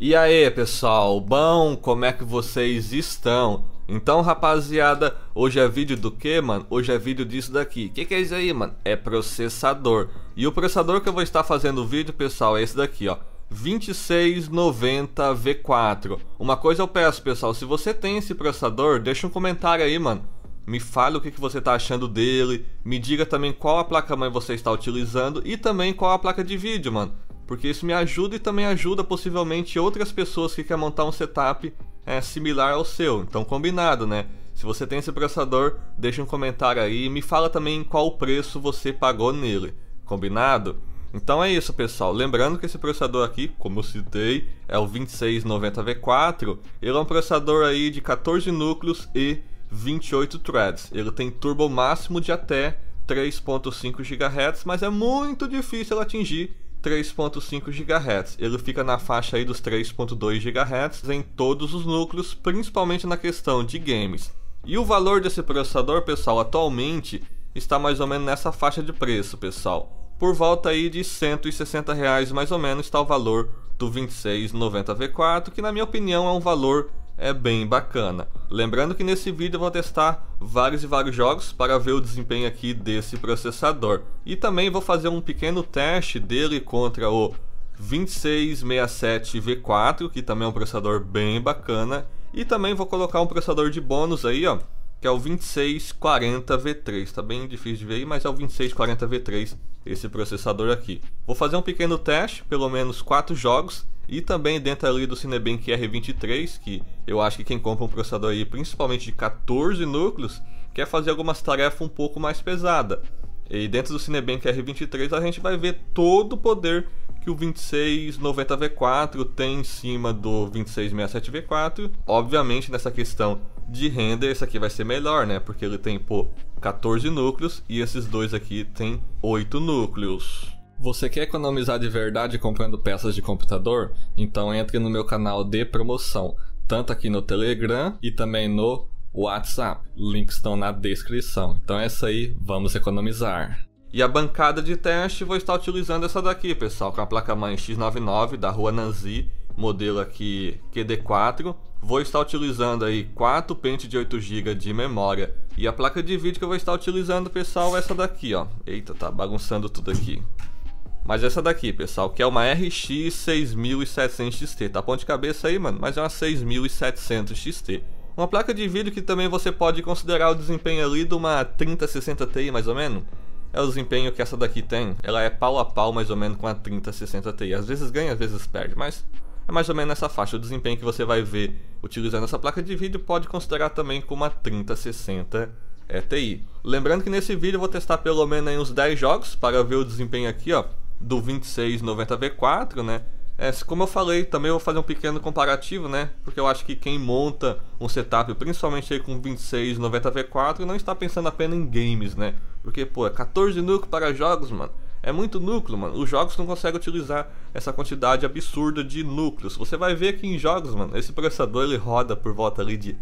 E aí pessoal, bom? Como é que vocês estão? Então rapaziada, hoje é vídeo do que, mano? Hoje é vídeo disso daqui. Que é isso aí, mano? É processador. E o processador que eu vou estar fazendo o vídeo, pessoal, é esse daqui, ó, 2690 V4. Uma coisa eu peço, pessoal, se você tem esse processador, deixa um comentário aí, mano. Me fale o que você tá achando dele. Me diga também qual a placa-mãe você está utilizando e também qual a placa de vídeo, mano. Porque isso me ajuda e também ajuda possivelmente outras pessoas que querem montar um setup similar ao seu. Então combinado, né? Se você tem esse processador, deixa um comentário aí e me fala também qual o preço você pagou nele. Combinado? Então é isso, pessoal. Lembrando que esse processador aqui, como eu citei, é o 2690 V4. Ele é um processador aí de 14 núcleos e 28 threads. Ele tem turbo máximo de até 3.5 GHz, mas é muito difícil ele atingir 3.5 GHz. Ele fica na faixa aí dos 3.2 GHz em todos os núcleos, principalmente na questão de games. E o valor desse processador, pessoal, atualmente está mais ou menos nessa faixa de preço, pessoal. Por volta aí de R$160 mais ou menos está o valor do 2690 V4, que na minha opinião é um valor bem bacana. Lembrando que nesse vídeo eu vou testar vários jogos para ver o desempenho aqui desse processador. E também vou fazer um pequeno teste dele contra o 2667 V4, que também é um processador bem bacana. E também vou colocar um processador de bônus aí, ó, que é o 2640 V3. Tá bem difícil de ver aí, mas é o 2640 V3 esse processador aqui. Vou fazer um pequeno teste, pelo menos 4 jogos. E também dentro ali do Cinebench R23, que eu acho que quem compra um processador aí, principalmente de 14 núcleos, quer fazer algumas tarefas um pouco mais pesadas. E dentro do Cinebench R23 a gente vai ver todo o poder que o 2690 V4 tem em cima do 2667 V4. Obviamente nessa questão de render, esse aqui vai ser melhor, né? Porque ele tem, 14 núcleos e esses dois aqui tem 8 núcleos. Você quer economizar de verdade comprando peças de computador? Então entre no meu canal de promoção, tanto aqui no Telegram e também no WhatsApp. Links estão na descrição. Então é isso aí, vamos economizar. E a bancada de teste vou estar utilizando essa daqui, pessoal, com a placa-mãe X99 da Rua Nanzi, modelo aqui QD4. Vou estar utilizando aí 4 pentes de 8 GB de memória. E a placa de vídeo que eu vou estar utilizando, pessoal, é essa daqui, ó. Eita, tá bagunçando tudo aqui. Mas essa daqui, pessoal, que é uma RX 6700 XT. Tá ponto de cabeça aí, mano, mas é uma 6700 XT. Uma placa de vídeo que também você pode considerar o desempenho ali de uma 3060 Ti, mais ou menos. É o desempenho que essa daqui tem. Ela é pau a pau, mais ou menos, com a 3060 Ti. Às vezes ganha, às vezes perde, mas é mais ou menos nessa faixa. O desempenho que você vai ver utilizando essa placa de vídeo pode considerar também com uma 3060 Ti. Lembrando que nesse vídeo eu vou testar pelo menos aí uns 10 jogos para ver o desempenho aqui, ó, do 2690 V4, né? Como eu falei, também eu vou fazer um pequeno comparativo, né? Porque eu acho que quem monta um setup, principalmente aí com 2690 V4, não está pensando apenas em games, né? Porque, é 14 núcleos para jogos, mano. É muito núcleo, mano. Os jogos não conseguem utilizar essa quantidade absurda de núcleos. Você vai ver que em jogos, mano, esse processador ele roda por volta ali de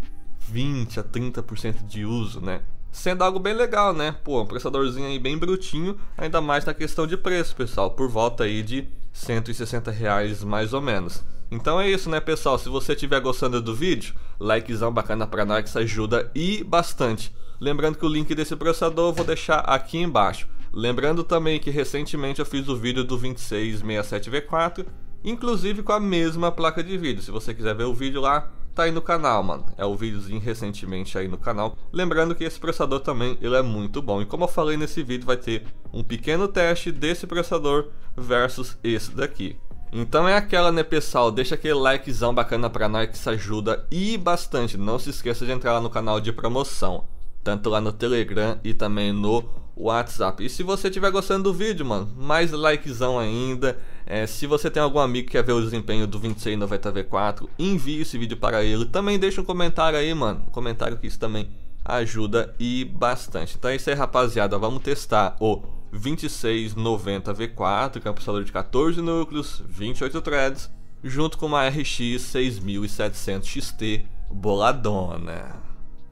20 a 30% de uso, né? Sendo algo bem legal, né? Um processadorzinho aí bem brutinho, ainda mais na questão de preço, pessoal, por volta aí de R$160 mais ou menos. Então é isso, né, pessoal? Se você estiver gostando do vídeo, likezão bacana pra nós, que isso ajuda e bastante. Lembrando que o link desse processador eu vou deixar aqui embaixo. Lembrando também que recentemente eu fiz o vídeo do 2667 V4, inclusive com a mesma placa de vídeo. Se você quiser ver o vídeo lá, tá aí no canal, mano. É o videozinho recentemente aí no canal. Lembrando que esse processador também, ele é muito bom. E como eu falei nesse vídeo, vai ter um pequeno teste desse processador versus esse daqui. Então é aquela, né, pessoal? Deixa aquele likezão bacana pra nós, que isso ajuda e bastante. Não se esqueça de entrar lá no canal de promoção, tanto lá no Telegram e também no WhatsApp. E se você estiver gostando do vídeo, mano, mais likezão ainda. Se você tem algum amigo que quer ver o desempenho do 2690 V4, envie esse vídeo para ele. Também deixa um comentário aí, mano. Um comentário que isso também ajuda e bastante. Então é isso aí, rapaziada. Vamos testar o 2690 V4, que é um processador de 14 núcleos, 28 threads, junto com uma RX 6700 XT boladona.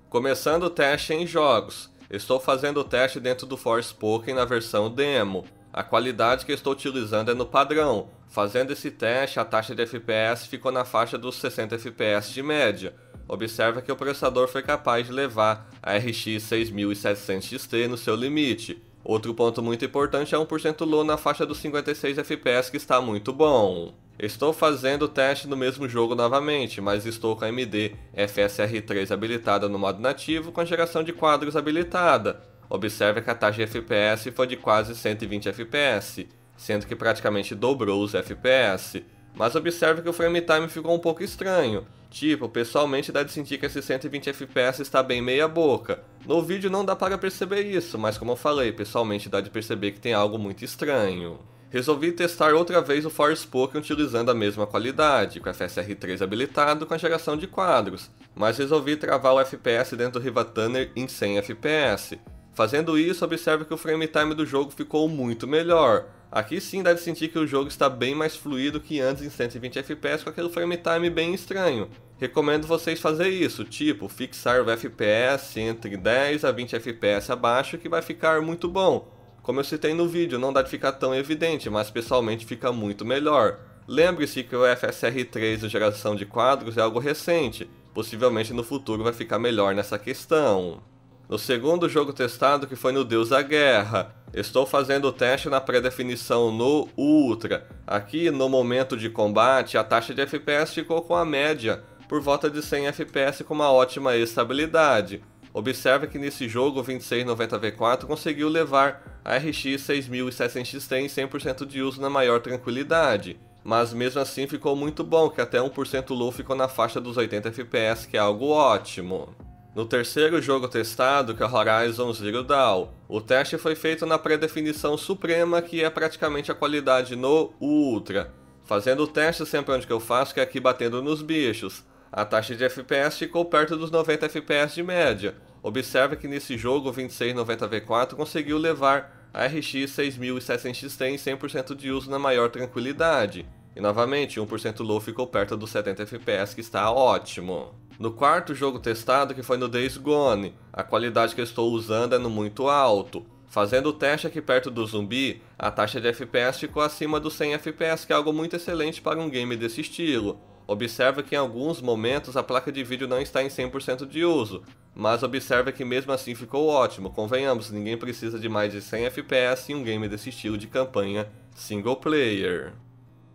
Começando o teste em jogos. Estou fazendo o teste dentro do Forspoken na versão demo. A qualidade que estou utilizando é no padrão, Fazendo esse teste, a taxa de FPS ficou na faixa dos 60 FPS de média. Observa que o processador foi capaz de levar a RX 6700 XT no seu limite. Outro ponto muito importante é 1% low na faixa dos 56 FPS, que está muito bom. Estou fazendo o teste no mesmo jogo novamente, mas estou com a AMD FSR3 habilitada no modo nativo com a geração de quadros habilitada. Observe que a taxa de FPS foi de quase 120 FPS, sendo que praticamente dobrou os FPS. Mas observe que o frame time ficou um pouco estranho. Tipo, pessoalmente dá de sentir que esse 120 FPS está bem meia boca. No vídeo não dá para perceber isso, mas como eu falei, pessoalmente dá de perceber que tem algo muito estranho. Resolvi testar outra vez o Forspoken utilizando a mesma qualidade, com o FSR3 habilitado com a geração de quadros, mas resolvi travar o FPS dentro do Riva Tuner em 100 FPS. Fazendo isso, observe que o frame time do jogo ficou muito melhor. Aqui sim dá de sentir que o jogo está bem mais fluido que antes em 120 FPS com aquele frame time bem estranho. Recomendo vocês fazer isso, tipo, fixar o FPS entre 10 a 20 FPS abaixo que vai ficar muito bom. Como eu citei no vídeo, não dá de ficar tão evidente, mas pessoalmente fica muito melhor. Lembre-se que o FSR3 de geração de quadros é algo recente, possivelmente no futuro vai ficar melhor nessa questão. No segundo jogo testado, que foi no Deus da Guerra, estou fazendo o teste na pré-definição no Ultra. Aqui, no momento de combate, a taxa de FPS ficou com a média, por volta de 100 FPS com uma ótima estabilidade. Observe que nesse jogo o 2690V4 conseguiu levar a RX 6700 XT em 100% de uso na maior tranquilidade. Mas mesmo assim ficou muito bom, que até 1% low ficou na faixa dos 80 FPS, que é algo ótimo. No terceiro jogo testado, que é o Horizon Zero Dawn, o teste foi feito na pré-definição suprema, que é praticamente a qualidade no Ultra. Fazendo o teste sempre onde que eu faço, que é aqui batendo nos bichos. A taxa de FPS ficou perto dos 90 FPS de média. Observe que nesse jogo o 2690V4 conseguiu levar a RX 6700 XT em 100% de uso na maior tranquilidade. E novamente, 1% low ficou perto dos 70 FPS, que está ótimo. No quarto jogo testado, que foi no Days Gone, a qualidade que eu estou usando é no muito alto. Fazendo o teste aqui perto do zumbi, a taxa de FPS ficou acima dos 100 FPS, que é algo muito excelente para um game desse estilo. Observe que em alguns momentos a placa de vídeo não está em 100% de uso, mas observe que mesmo assim ficou ótimo. Convenhamos, ninguém precisa de mais de 100 FPS em um game desse estilo de campanha single player.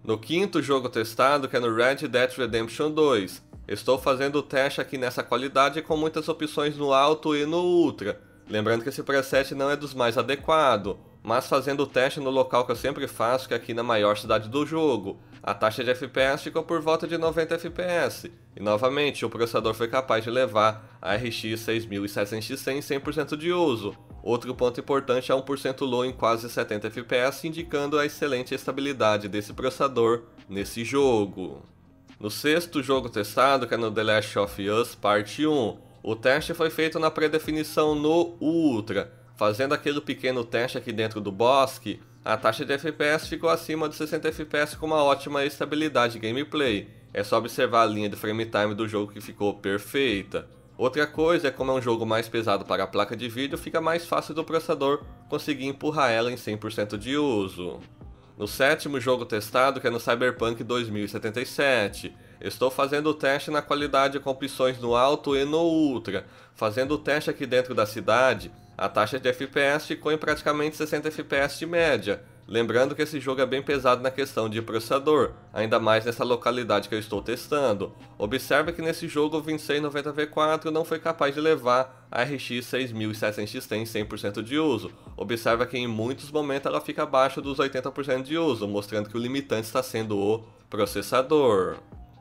No quinto jogo testado, que é no Red Dead Redemption 2, estou fazendo o teste aqui nessa qualidade com muitas opções no alto e no ultra. Lembrando que esse preset não é dos mais adequado, mas fazendo o teste no local que eu sempre faço, que é aqui na maior cidade do jogo, a taxa de FPS ficou por volta de 90 FPS, e novamente o processador foi capaz de levar a RX 6700 XT em 100% de uso. Outro ponto importante é 1% low em quase 70 FPS, indicando a excelente estabilidade desse processador nesse jogo. No sexto jogo testado, que é no The Last of Us Parte 1, o teste foi feito na pré-definição no Ultra. Fazendo aquele pequeno teste aqui dentro do bosque, a taxa de FPS ficou acima de 60 FPS com uma ótima estabilidade de gameplay. É só observar a linha de frame time do jogo que ficou perfeita. Outra coisa é como é um jogo mais pesado para a placa de vídeo, fica mais fácil do processador conseguir empurrar ela em 100% de uso. No sétimo jogo testado, que é no Cyberpunk 2077, estou fazendo o teste na qualidade com opções no alto e no ultra. Fazendo o teste aqui dentro da cidade, a taxa de FPS ficou em praticamente 60 FPS de média. Lembrando que esse jogo é bem pesado na questão de processador, ainda mais nessa localidade que eu estou testando. Observe que nesse jogo o 2690V4 não foi capaz de levar a RX 6700 XT em 100% de uso. Observe que em muitos momentos ela fica abaixo dos 80% de uso, mostrando que o limitante está sendo o processador.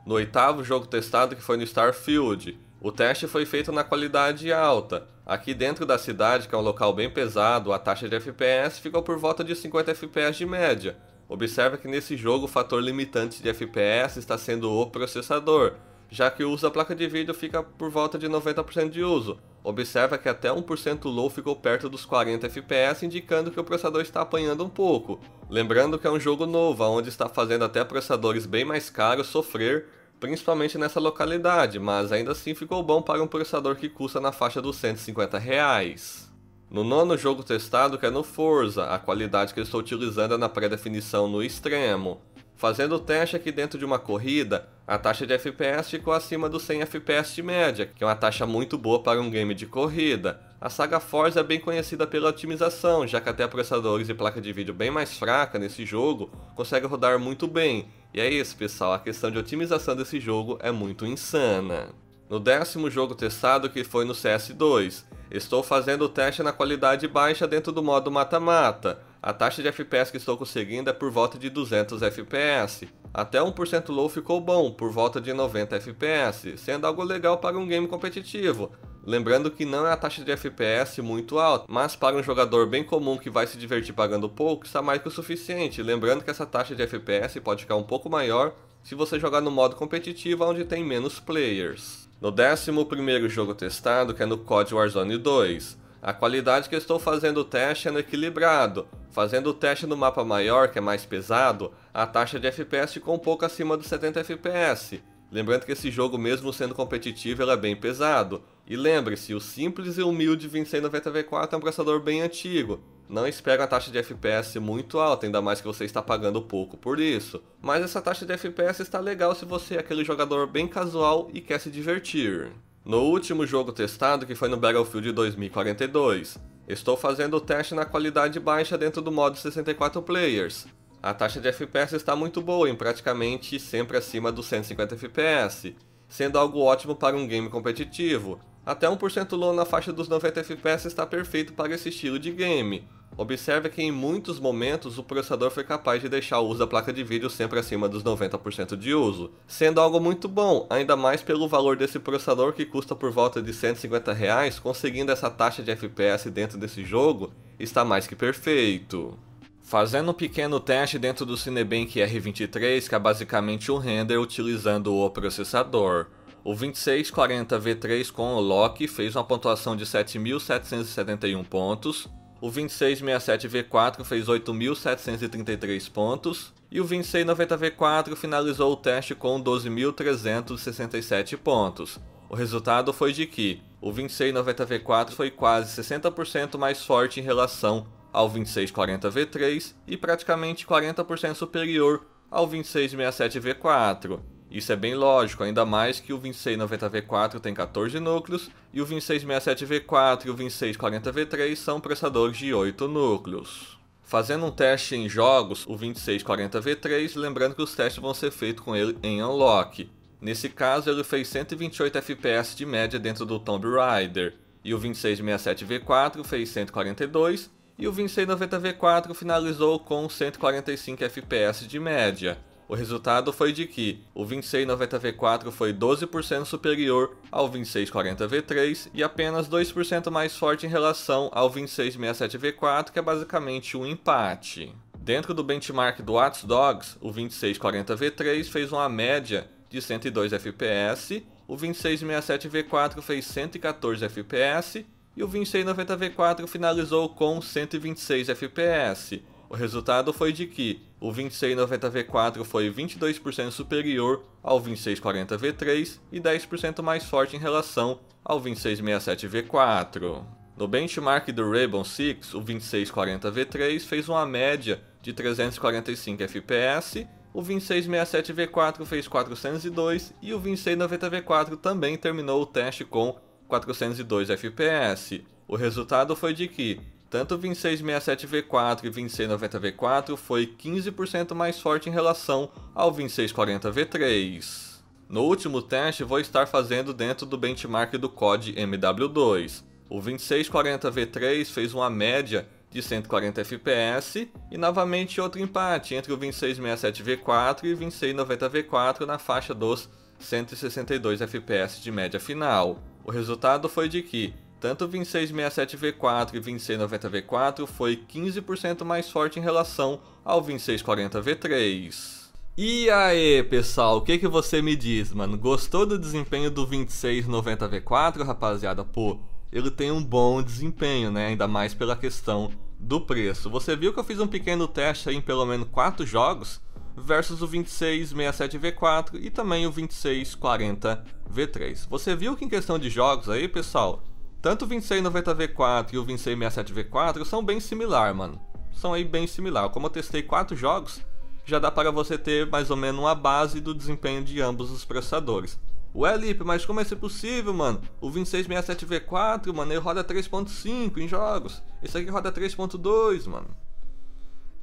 No oitavo jogo testado, que foi no Starfield, o teste foi feito na qualidade alta. Aqui dentro da cidade, que é um local bem pesado, a taxa de FPS ficou por volta de 50 FPS de média. Observe que nesse jogo o fator limitante de FPS está sendo o processador, já que o uso da placa de vídeo fica por volta de 90% de uso. Observe que até 1% low ficou perto dos 40 FPS, indicando que o processador está apanhando um pouco. Lembrando que é um jogo novo, onde está fazendo até processadores bem mais caros sofrer, principalmente nessa localidade, mas ainda assim ficou bom para um processador que custa na faixa dos R$150. No nono jogo testado, que é no Forza, a qualidade que eu estou utilizando é na pré-definição no extremo. Fazendo o teste aqui dentro de uma corrida, a taxa de FPS ficou acima dos 100 FPS de média, que é uma taxa muito boa para um game de corrida. A saga Forza é bem conhecida pela otimização, já que até processadores e placa de vídeo bem mais fraca nesse jogo conseguem rodar muito bem. E é isso, pessoal, a questão de otimização desse jogo é muito insana. No 10º jogo testado, que foi no CS2, estou fazendo o teste na qualidade baixa dentro do modo mata-mata. A taxa de FPS que estou conseguindo é por volta de 200 FPS. Até 1% low ficou bom, por volta de 90 FPS, sendo algo legal para um game competitivo. Lembrando que não é a taxa de FPS muito alta, mas para um jogador bem comum que vai se divertir pagando pouco, está mais que o suficiente. Lembrando que essa taxa de FPS pode ficar um pouco maior se você jogar no modo competitivo, onde tem menos players. No 11º jogo testado, que é no COD Warzone 2, a qualidade que estou fazendo o teste é no equilibrado. Fazendo o teste no mapa maior, que é mais pesado, a taxa de FPS ficou um pouco acima dos 70 FPS. Lembrando que esse jogo, mesmo sendo competitivo, ele é bem pesado. E lembre-se, o simples e humilde 2690V4 é um processador bem antigo. Não espere uma taxa de FPS muito alta, ainda mais que você está pagando pouco por isso. Mas essa taxa de FPS está legal se você é aquele jogador bem casual e quer se divertir. No último jogo testado, que foi no Battlefield 2042, estou fazendo o teste na qualidade baixa dentro do modo 64 players. A taxa de FPS está muito boa, em praticamente sempre acima dos 150 FPS, sendo algo ótimo para um game competitivo. Até 1% low na faixa dos 90 FPS está perfeito para esse estilo de game. Observe que em muitos momentos o processador foi capaz de deixar o uso da placa de vídeo sempre acima dos 90% de uso, sendo algo muito bom, ainda mais pelo valor desse processador que custa por volta de R$150, conseguindo essa taxa de FPS dentro desse jogo, está mais que perfeito. Fazendo um pequeno teste dentro do Cinebench R23, que é basicamente um render utilizando o processador. O 2640V3 com o lock fez uma pontuação de 7.771 pontos, o 2667V4 fez 8.733 pontos, e o 2690V4 finalizou o teste com 12.367 pontos. O resultado foi de que o 2690V4 foi quase 60% mais forte em relação ao 2640V3 e praticamente 40% superior ao 2667V4. Isso é bem lógico, ainda mais que o 2690V4 tem 14 núcleos e o 2667V4 e o 2640V3 são processadores de 8 núcleos. Fazendo um teste em jogos, o 2640V3, lembrando que os testes vão ser feitos com ele em Unlock. Nesse caso ele fez 128 FPS de média dentro do Tomb Raider, e o 2667V4 fez 142, e o 2690V4 finalizou com 145 FPS de média. O resultado foi de que o 2690V4 foi 12% superior ao 2640V3 e apenas 2% mais forte em relação ao 2667V4, que é basicamente um empate. Dentro do benchmark do Watch Dogs, o 2640V3 fez uma média de 102 FPS, o 2667V4 fez 114 FPS e o 2690V4 finalizou com 126 FPS. O resultado foi de que o 2690V4 foi 22% superior ao 2640V3 e 10% mais forte em relação ao 2667V4. No benchmark do Rainbow Six, o 2640V3 fez uma média de 345 FPS, o 2667V4 fez 402 e o 2690V4 também terminou o teste com 402 FPS. O resultado foi de que tanto o 2667V4 e o 2690V4 foi 15% mais forte em relação ao 2640V3. No último teste vou estar fazendo dentro do benchmark do COD MW2. O 2640V3 fez uma média de 140 FPS e novamente outro empate entre o 2667V4 e o 2690V4 na faixa dos 162 FPS de média final. O resultado foi de que tanto o 2667V4 e o 2690V4 foi 15% mais forte em relação ao 2640V3. E aí, pessoal, o que você me diz, mano? Gostou do desempenho do 2690V4, rapaziada? Pô, ele tem um bom desempenho, né? Ainda mais pela questão do preço. Você viu que eu fiz um pequeno teste aí em pelo menos 4 jogos versus o 2667V4 e também o 2640V3. Você viu que em questão de jogos aí, pessoal, tanto o 2690V4 e o 2667V4 são bem similar, mano. São aí bem similar. Como eu testei 4 jogos, já dá para você ter mais ou menos uma base do desempenho de ambos os processadores. Ué, Lipe, mas como é isso possível, mano? O 2667V4, mano, ele roda 3.5 em jogos. Esse aqui roda 3.2, mano.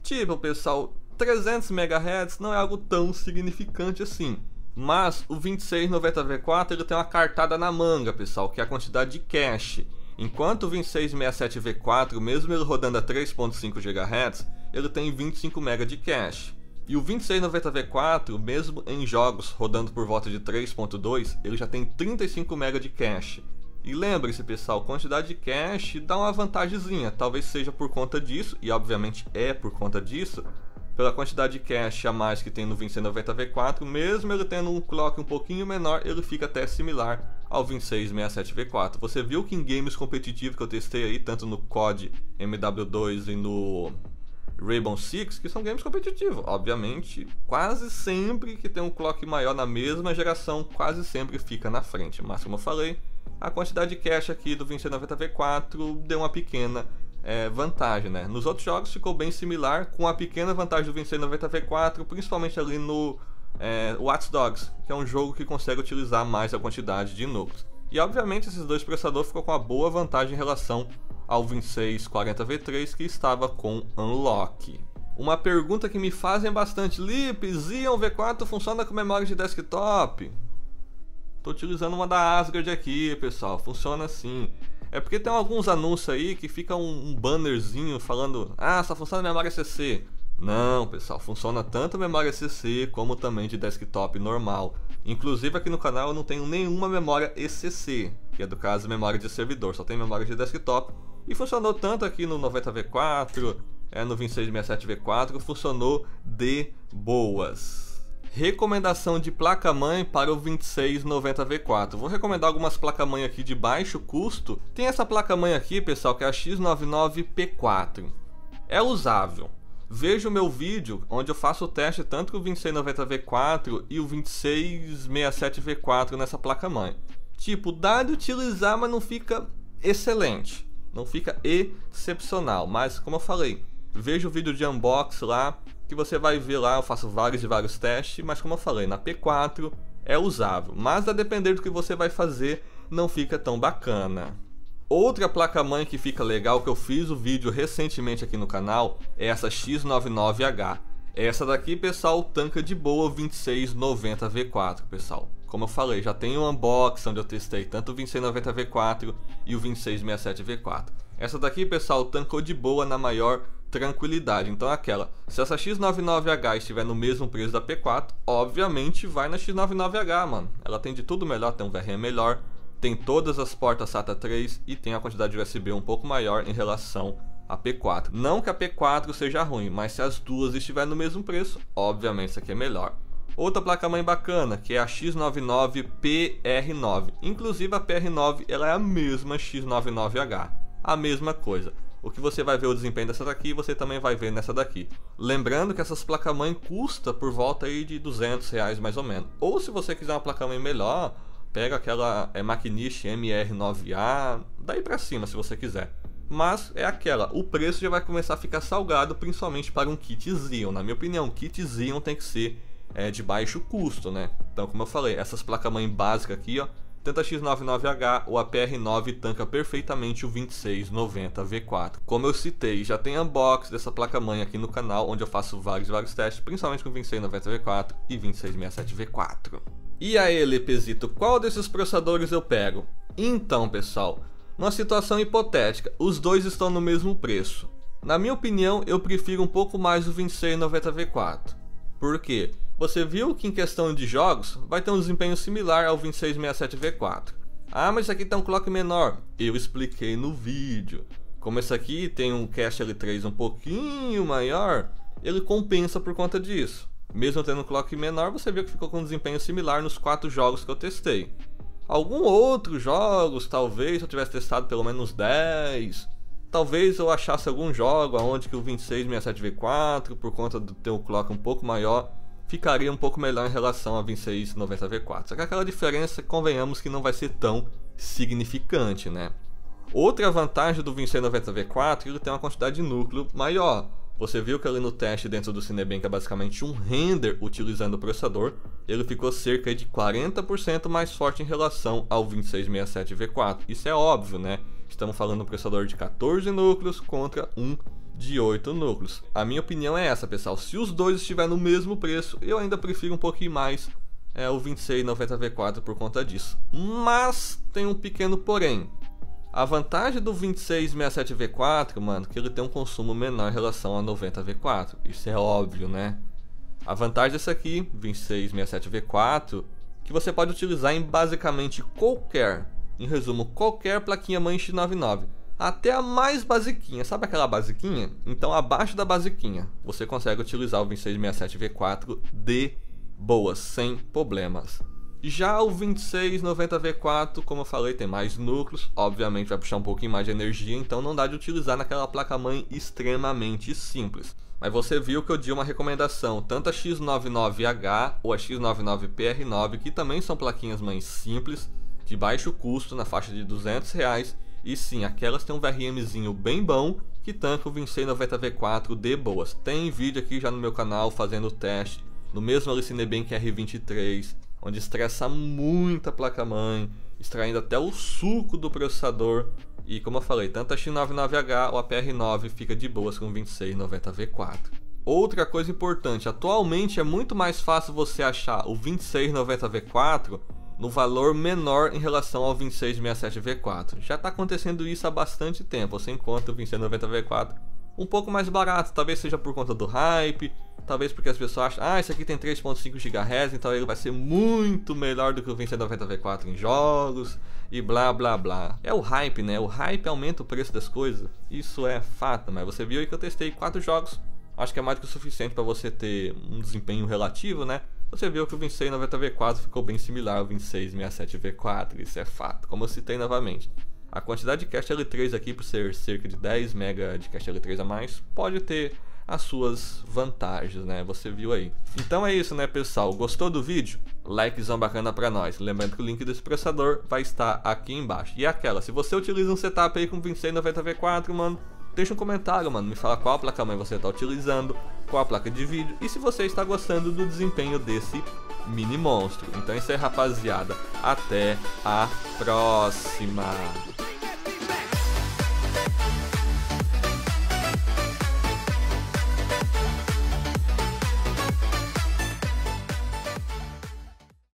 Tipo, pessoal, 300 MHz não é algo tão significante assim. Mas o 2690V4 ele tem uma cartada na manga, pessoal, que é a quantidade de cache. Enquanto o 2667V4, mesmo ele rodando a 3.5 GHz, ele tem 25 MB de cache. E o 2690V4, mesmo em jogos rodando por volta de 3.2, ele já tem 35 MB de cache. E lembre-se, pessoal, quantidade de cache dá uma vantagemzinha, talvez seja por conta disso, e obviamente é por conta disso, pela quantidade de cache a mais que tem no 2690V4, mesmo ele tendo um clock um pouquinho menor, ele fica até similar ao 2667V4. Você viu que em games competitivos que eu testei aí, tanto no COD MW2 e no Rainbow Six, que são games competitivos, obviamente, quase sempre que tem um clock maior na mesma geração, quase sempre fica na frente. Mas como eu falei, a quantidade de cache aqui do 2690V4 deu uma pequena vantagem, né? Nos outros jogos ficou bem similar, com a pequena vantagem do 2690V4, principalmente ali no Watch Dogs, que é um jogo que consegue utilizar mais a quantidade de núcleos. E obviamente esses dois processadores ficam com uma boa vantagem em relação ao 2640V3 que estava com Unlock. Uma pergunta que me fazem bastante: Lipe, Xeon V4 funciona com memória de desktop? Tô utilizando uma da Asgard aqui, pessoal, funciona assim. É porque tem alguns anúncios aí que fica um bannerzinho falando: ah, só funciona memória CC. Não, pessoal, funciona tanto memória CC como também de desktop normal. Inclusive aqui no canal eu não tenho nenhuma memória ECC, que é do caso memória de servidor, só tem memória de desktop. E funcionou tanto aqui no 90V4, no 2667V4, funcionou de boas. Recomendação de placa-mãe para o 2690V4. Vou recomendar algumas placas-mãe aqui de baixo custo. Tem essa placa-mãe aqui, pessoal, que é a X99P4. É usável. Veja o meu vídeo, onde eu faço o teste tanto com o 2690V4 e o 2667V4 nessa placa-mãe. Tipo, dá de utilizar, mas não fica excelente. Não fica excepcional, mas como eu falei, veja o vídeo de unboxing lá, que você vai ver lá, eu faço vários e vários testes, mas como eu falei, na P4 é usável, mas a depender do que você vai fazer, não fica tão bacana. Outra placa-mãe que fica legal, que eu fiz o vídeo recentemente aqui no canal, é essa X99H. Essa daqui, pessoal, tanca de boa 2690V4, pessoal. Como eu falei, já tem um unboxing onde eu testei tanto o 2690V4 e o 2667V4. Essa daqui, pessoal, tancou de boa na maior tranquilidade. Então é aquela, se essa X99H estiver no mesmo preço da P4, obviamente vai na X99H, mano. Ela tem de tudo melhor, tem um VRM melhor, tem todas as portas SATA 3 e tem a quantidade de USB um pouco maior em relação a P4. Não que a P4 seja ruim, mas se as duas estiverem no mesmo preço, obviamente essa aqui é melhor. Outra placa-mãe bacana, que é a X99PR9. Inclusive a PR9 ela é a mesma X99H, a mesma coisa. O que você vai ver o desempenho dessa daqui, você também vai ver nessa daqui. Lembrando que essas placas-mãe custam por volta aí de R$200 mais ou menos. Ou se você quiser uma placa-mãe melhor, pega aquela Macnish MR9A, daí pra cima se você quiser. Mas é aquela, o preço já vai começar a ficar salgado, principalmente para um kit Xeon. Na minha opinião, o kit Xeon tem que ser de baixo custo, né? Então, como eu falei, essas placas-mãe básicas aqui, ó, tanto a X99H ou a PR9 tanca perfeitamente o 2690V4. Como eu citei, já tem unboxing dessa placa-mãe aqui no canal, onde eu faço vários testes, principalmente com 2690V4 e 2667V4. E aí, Lipezito, qual desses processadores eu pego? Então, pessoal, numa situação hipotética, os dois estão no mesmo preço. Na minha opinião, eu prefiro um pouco mais o 2690V4. Por quê? Você viu que em questão de jogos, vai ter um desempenho similar ao 2667V4. Ah, mas isso aqui tem um clock menor. Eu expliquei no vídeo. Como esse aqui tem um cache L3 um pouquinho maior, ele compensa por conta disso. Mesmo tendo um clock menor, você viu que ficou com um desempenho similar nos 4 jogos que eu testei. Alguns outros jogos, talvez, se eu tivesse testado pelo menos 10, talvez eu achasse algum jogo onde que o 2667V4, por conta do ter um clock um pouco maior, ficaria um pouco melhor em relação a 2690V4. Só que aquela diferença, convenhamos que não vai ser tão significante, né? Outra vantagem do 2690V4 é que ele tem uma quantidade de núcleo maior. Você viu que ali no teste dentro do Cinebench é basicamente um render utilizando o processador. Ele ficou cerca de 40% mais forte em relação ao 2667V4. Isso é óbvio, né? Estamos falando de um processador de 14 núcleos contra um de 8 núcleos. A minha opinião é essa, pessoal. Se os dois estiverem no mesmo preço, eu ainda prefiro um pouquinho mais o 2690V4 por conta disso. Mas tem um pequeno porém. A vantagem do 2667V4, mano, que ele tem um consumo menor em relação ao 90V4. Isso é óbvio, né? A vantagem desse aqui, 2667V4, que você pode utilizar em basicamente qualquer, em resumo, qualquer plaquinha mãe X99. Até a mais basiquinha, sabe aquela basiquinha? Então abaixo da basiquinha, você consegue utilizar o 2667V4 de boas, sem problemas. Já o 2690V4, como eu falei, tem mais núcleos, obviamente vai puxar um pouquinho mais de energia, então não dá de utilizar naquela placa-mãe extremamente simples. Mas você viu que eu dei uma recomendação, tanto a X99H ou a X99PR9, que também são plaquinhas mães simples, de baixo custo, na faixa de R$200, e sim, aquelas têm um VRMzinho bem bom, que tanca o 2690V4 de boas. Tem vídeo aqui já no meu canal fazendo o teste, no mesmo Cinebench R23, onde estressa muito a placa-mãe, extraindo até o suco do processador. E como eu falei, tanto a X99H ou a PR9 fica de boas com 2690V4. Outra coisa importante, atualmente é muito mais fácil você achar o 2690V4 no valor menor em relação ao 2667V4. Já está acontecendo isso há bastante tempo, você encontra o 2690V4 um pouco mais barato, talvez seja por conta do hype, talvez porque as pessoas acham, esse aqui tem 3.5 GHz, então ele vai ser muito melhor do que o 2690V4 em jogos, e blá blá blá. É o hype, né? O hype aumenta o preço das coisas, isso é fato, mas você viu aí que eu testei 4 jogos, acho que é mais do que o suficiente para você ter um desempenho relativo, né? Você viu que o 2690V4 ficou bem similar ao 2667V4, isso é fato, como eu citei novamente. A quantidade de cache L3 aqui, por ser cerca de 10 MB de cache L3 a mais, pode ter as suas vantagens, né? Você viu aí. Então é isso, né, pessoal? Gostou do vídeo? Likezão bacana pra nós. Lembrando que o link desse processador vai estar aqui embaixo. E aquela, se você utiliza um setup aí com 2690V4, mano, deixa um comentário, mano. Me fala qual placa-mãe você tá utilizando, qual a placa de vídeo e se você está gostando do desempenho desse mini monstro. Então é isso aí, rapaziada. Até a próxima.